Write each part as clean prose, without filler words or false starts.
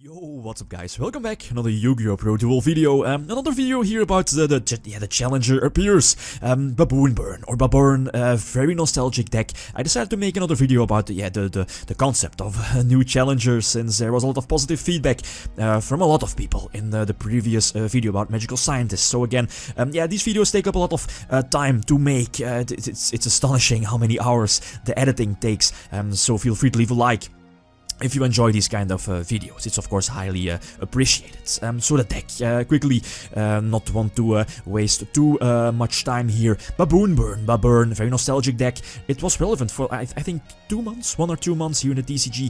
Yo, what's up guys, welcome back, another YgoPro duel video, another video here about the challenger appears, Baboon Burn, or Baburn, very nostalgic deck. I decided to make another video about the concept of new challenger, since there was a lot of positive feedback from a lot of people in the previous video about magical scientists. So again, these videos take up a lot of time to make. It's astonishing how many hours the editing takes, so feel free to leave a like if you enjoy these kind of videos. It's of course highly appreciated. So the deck, quickly, not want to waste too much time here. Baboon Burn, very nostalgic deck. It was relevant for I think 2 months, 1 or 2 months here in the TCG.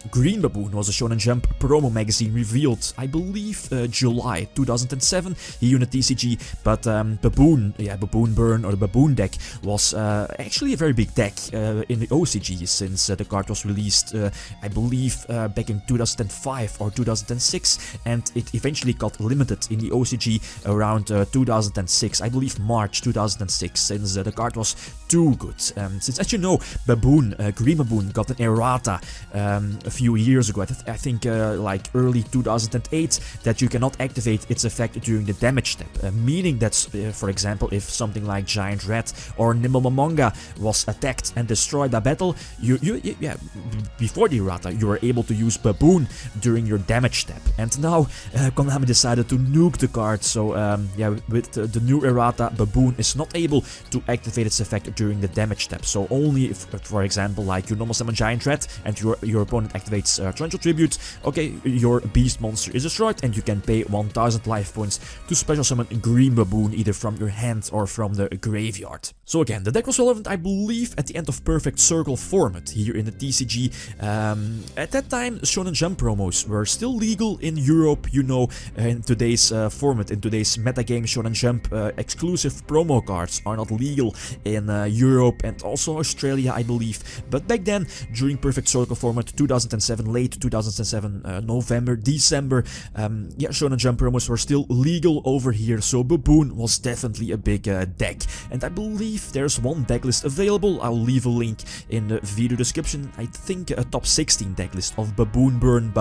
Green Baboon was a Shonen Jump promo magazine revealed, I believe, July 2007 here in the TCG. But Baboon Burn, or the Baboon deck, was actually a very big deck in the OCG, since the card was released I believe back in 2005 or 2006, and it eventually got limited in the OCG around 2006, I believe March 2006, since the card was too good. Since, as you know, Green Baboon got an errata a few years ago, I think like early 2008, that you cannot activate its effect during the damage step, meaning that, for example, if something like Giant Rat or Nimble Momonga was attacked and destroyed by battle, before the errata, you were able to use Baboon during your damage step. And now Konami decided to nuke the card, so with the new errata, Baboon is not able to activate its effect during the damage step. So only if, for example, like you normal summon Giant Rat and your opponent activates Torrential Tribute, okay, your beast monster is destroyed and you can pay 1000 life points to special summon Green Baboon, either from your hand or from the graveyard. So again, the deck was relevant, I believe, at the end of Perfect Circle format here in the TCG. At that time, Shonen Jump promos were still legal in Europe, in today's format, in today's metagame. Shonen Jump exclusive promo cards are not legal in Europe and also Australia, I believe. But back then, during Perfect Circle format, 2007, late 2007, November, December, Shonen Jump promos were still legal over here, so Baboon was definitely a big deck. And I believe there's one decklist available. I'll leave a link in the video description. I think a top 16 decklist of Baboon Burn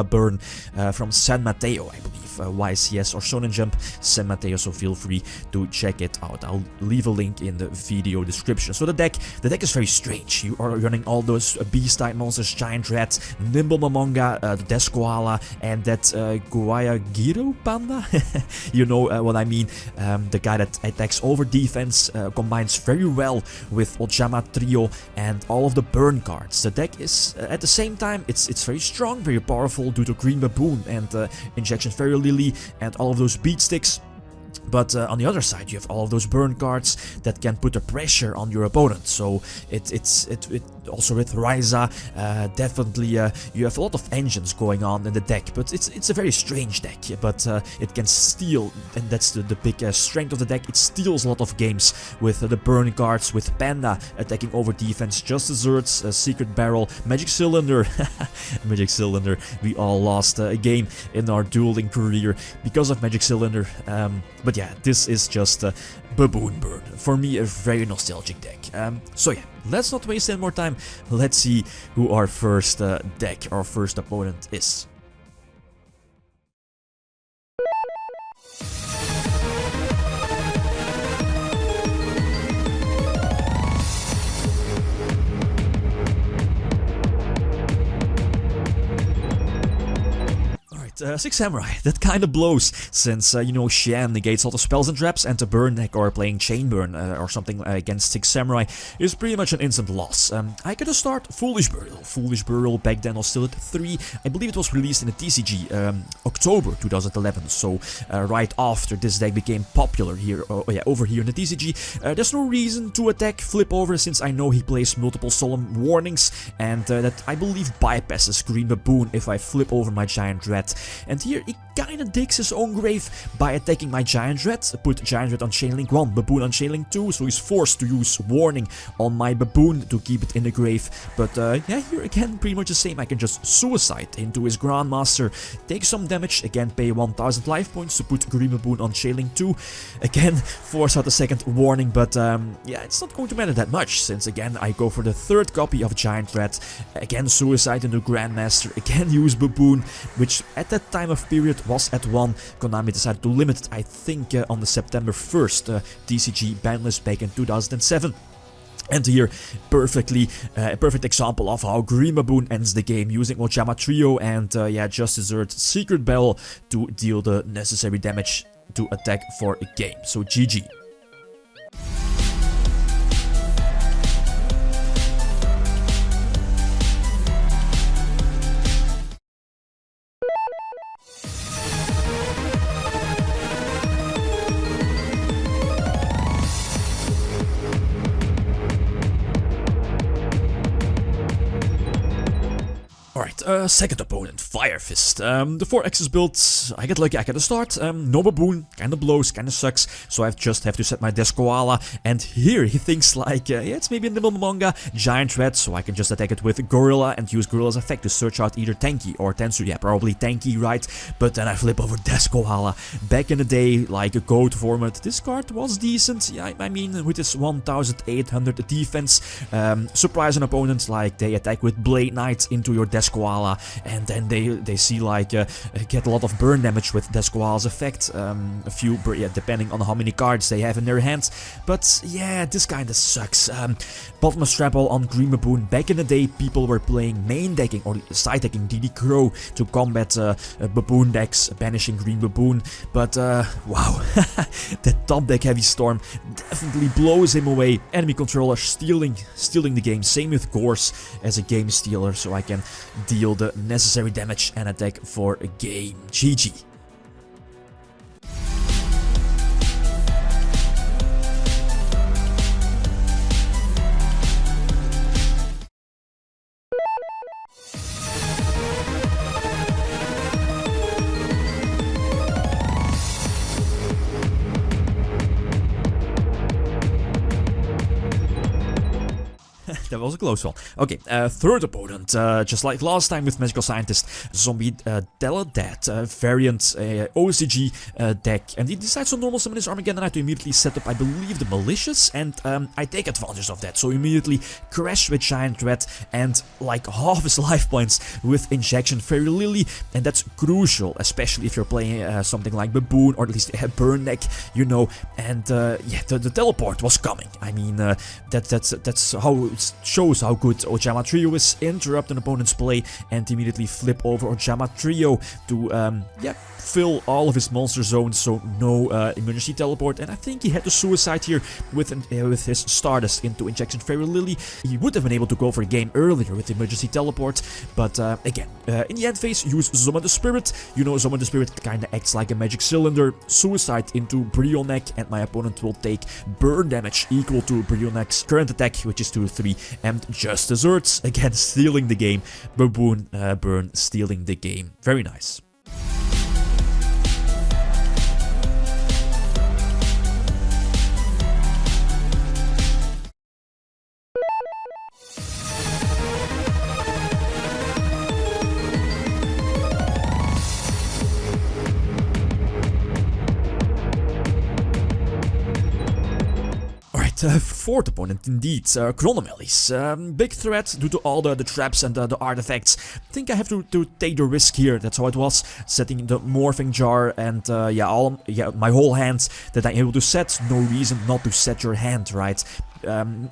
from San Mateo, I believe, YCS or Shonen Jump San Mateo, so feel free to check it out. I'll leave a link in the video description. So the deck is very strange. You are running all those beast type monsters, Giant Rat, Nimble Momonga, the Death Koala, and that Guayagiro Panda. You know what I mean. The guy that attacks over defense, combines very well with Ojama Trio and all of the burn cards. The deck is at the same time, it's very strong, very powerful due to Green Baboon and Injection Fairy Lily and all of those beat sticks. But on the other side, you have all of those burn cards that can put a pressure on your opponent. So it also with Ryza, definitely you have a lot of engines going on in the deck. But it's a very strange deck. But it can steal, and that's the big strength of the deck. It steals a lot of games with the burn cards, with Panda attacking over defense, Just Desserts, Secret Barrel, Magic Cylinder. Magic Cylinder. We all lost a game in our dueling career because of Magic Cylinder. But yeah, this is just Baboon Burn. For me, a very nostalgic deck. So yeah, let's not waste any more time. Let's see who our first deck, our first opponent is. SiC Samurai, that kind of blows, since, Shan negates all the spells and traps, and the burn deck or playing Chain Burn or something against SiC Samurai is pretty much an instant loss. I could start Foolish Burial. Foolish Burial back then was still at 3. I believe it was released in the TCG October 2011, so right after this deck became popular here, over here in the TCG. There's no reason to attack Flip Over, since I know he plays multiple Solemn Warnings, and that I believe bypasses Green Baboon if I flip over my Giant Rat. And here he kinda digs his own grave by attacking my Giant Red. Put Giant Red on Chainlink 1, Baboon on Chainlink 2, so he's forced to use Warning on my Baboon to keep it in the grave. But yeah, here again, pretty much the same. I can just Suicide into his Grandmaster, take some damage, again pay 1000 life points to put Green Baboon on Chainlink 2. Again, force out the second Warning, but yeah, it's not going to matter that much, since again, I go for the third copy of Giant Red. Again, Suicide into Grandmaster, again use Baboon, which at that time of period was at 1. Konami decided to limit it, I think, on the September 1st TCG ban list back in 2007. And here, perfectly, a perfect example of how Green Baboon ends the game, using Ojama Trio and yeah, just desert Secret Bell to deal the necessary damage to attack for a game. So GG. Alright, second opponent, Firefist. The 4-axis build, I get lucky, I get a start. No Baboon, kinda blows, kinda sucks, so I just have to set my Desk Koala. And here he thinks like, yeah, it's maybe a Nibble Manga, Giant Red, so I can just attack it with Gorilla and use Gorilla's effect to search out either Tanky or Tensor. Yeah, probably Tanky, right? But then I flip over Desk Koala. Back in the day, like a goat format, this card was decent. Yeah, I mean, with its 1800 defense, surprise an opponent, like they attack with Blade Knight into your Desk Koala, and then they see like get a lot of burn damage with Desk Koala's effect, a few, yeah, depending on how many cards they have in their hands. But yeah, this kinda sucks. Bottomless Trapple on Green Baboon. Back in the day, people were playing main decking or side decking DD Crow to combat Baboon decks, banishing Green Baboon. But wow, that top deck Heavy Storm definitely blows him away. Enemy controller stealing the game. Same with Gorse as a game stealer, so I can deal the necessary damage and attack for a game. GG. That was a close one. Okay, third opponent, just like last time with Magical Scientist, Zombie Teledat variant OCG deck, and he decides to normal summon his Armageddon Knight to immediately set up, I believe, the Malicious, and I take advantage of that, so immediately crash with Giant Red and like half his life points with Injection Fairy Lily, and that's crucial, especially if you're playing something like Baboon, or at least a Burn deck, you know, and yeah, the teleport was coming. I mean, that's how it shows how good Ojama Trio is. Interrupt an opponent's play and immediately flip over Ojama Trio to yeah, fill all of his monster zones, so no emergency teleport. And I think he had to suicide here with his Stardust into Injection Fairy Lily. He would have been able to go for a game earlier with emergency teleport, but again, in the end phase, use Summon the Spirit. You know, Summon the Spirit kinda acts like a magic cylinder. Suicide into Brioneck, and my opponent will take burn damage equal to Brioneck's current attack, which is 2-3, and just desserts, again stealing the game. Baboon Burn stealing the game. Very nice. Fourth opponent indeed, Chronomelies. Big threat due to all the traps and the artifacts. I think I have to take the risk here. That's how it was, setting the Morphing Jar and yeah, my whole hand that I'm able to set. No reason not to set your hand, right?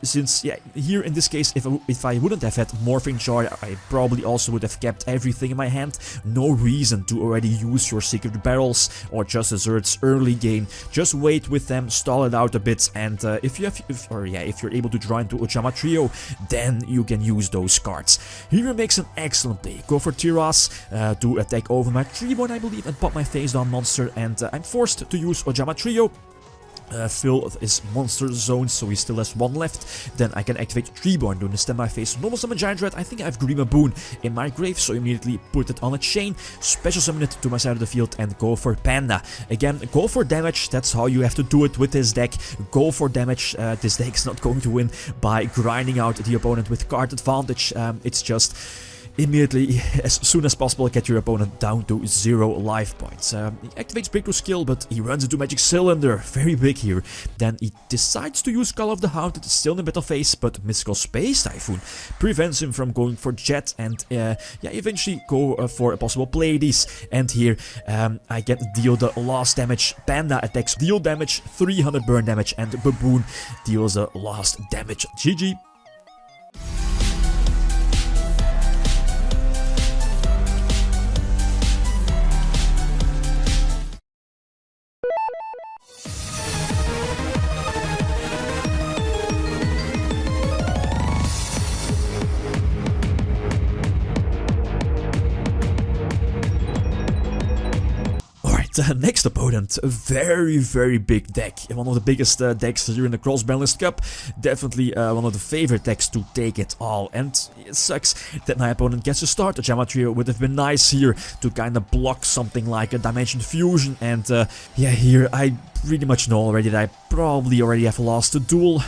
Since, yeah, here in this case, if I wouldn't have had Morphing Jar, I probably also would have kept everything in my hand. No reason to already use your Secret Barrels or just desserts early game. Just wait with them, stall it out a bit, and if you're able to draw into Ojama Trio, then you can use those cards. Here makes an excellent play. Go for Tiras to attack over my Treeborn, I believe, and pop my face down monster, and I'm forced to use Ojama Trio. fill his monster zone, so he still has 1 left. Then I can activate Reborn, doing a standby phase. Normal summon Giant Rat. I think I have Green Baboon in my grave, so immediately put it on a chain, special summon it to my side of the field, and go for Panda. Again, go for damage. That's how you have to do it with this deck. Go for damage. This deck is not going to win by grinding out the opponent with card advantage. It's just immediately, as soon as possible, get your opponent down to 0 life points. He activates Breakthrough Skill, but he runs into Magic Cylinder, very big here. Then he decides to use Call of the Hound. It's still in the battle phase, but Mystical Space Typhoon prevents him from going for Jet, and yeah, eventually go for a possible Pleiades. And here I can deal the last damage. Panda attacks, deal damage, 300 burn damage, and Baboon deals the last damage. GG. Next opponent, a very big deck. One of the biggest decks here in the Cross-Banlist Cup. Definitely one of the favorite decks to take it all. And it sucks that my opponent gets to start. The Shaman trio would have been nice here to kind of block something like a Dimension Fusion. And yeah, here I pretty much know already that I probably already have lost the duel.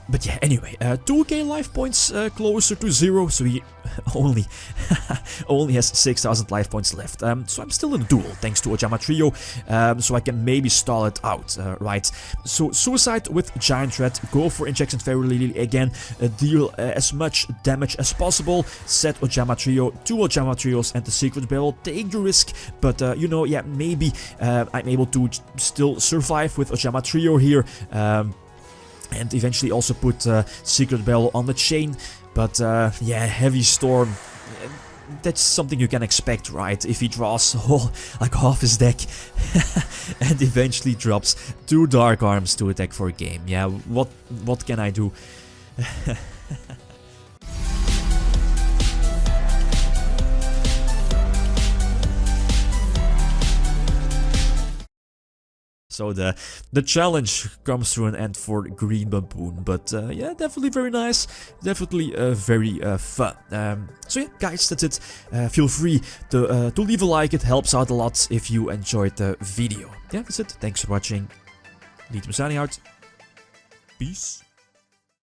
But yeah, anyway, 2k life points closer to 0, so he only has 6,000 life points left. So I'm still in a duel, thanks to Ojama Trio, so I can maybe stall it out, right? So Suicide with Giant Rat, go for Injection Fairy Lily again, deal as much damage as possible, set Ojama Trio, 2 Ojama Trios and the Secret Barrel, take the risk, but you know, yeah, maybe I'm able to still survive with Ojama Trio here. And eventually also put Secret Bell on the chain. But yeah, Heavy Storm, that's something you can expect, right? If he draws like half his deck and eventually drops 2 Dark Arms to attack for a game. Yeah, what can I do? So the challenge comes to an end for Green Baboon, but yeah, definitely very nice, definitely very fun. So yeah, guys, that's it. Feel free to leave a like, it helps out a lot if you enjoyed the video. Yeah, that's it. Thanks for watching. Lithium signing out. Peace.